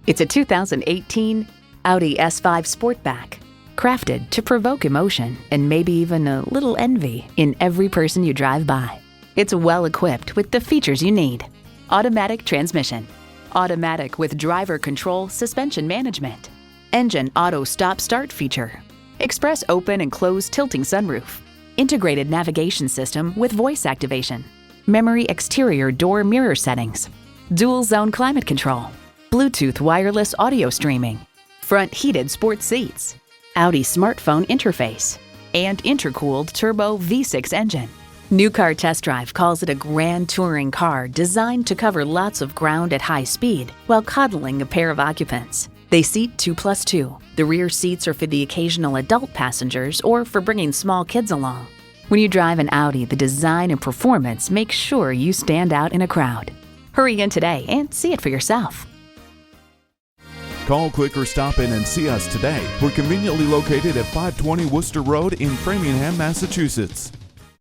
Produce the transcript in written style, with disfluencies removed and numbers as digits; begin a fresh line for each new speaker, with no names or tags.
It's a 2018 Audi S5 Sportback, crafted to provoke emotion and maybe even a little envy in every person you drive by. It's well equipped with the features you need. Automatic transmission, automatic with driver control suspension management, engine auto stop-start feature, express open and close tilting sunroof, integrated navigation system with voice activation, memory exterior door mirror settings, dual zone climate control, Bluetooth wireless audio streaming, front heated sports seats, Audi smartphone interface, and intercooled turbo V6 engine. New Car Test Drive calls it a grand touring car designed to cover lots of ground at high speed while coddling a pair of occupants. They seat 2+2. The rear seats are for the occasional adult passengers or for bringing small kids along. When you drive an Audi, the design and performance make sure you stand out in a crowd. Hurry in today and see it for yourself.
Call, click, or stop in and see us today. We're conveniently located at 520 Worcester Road in Framingham, Massachusetts.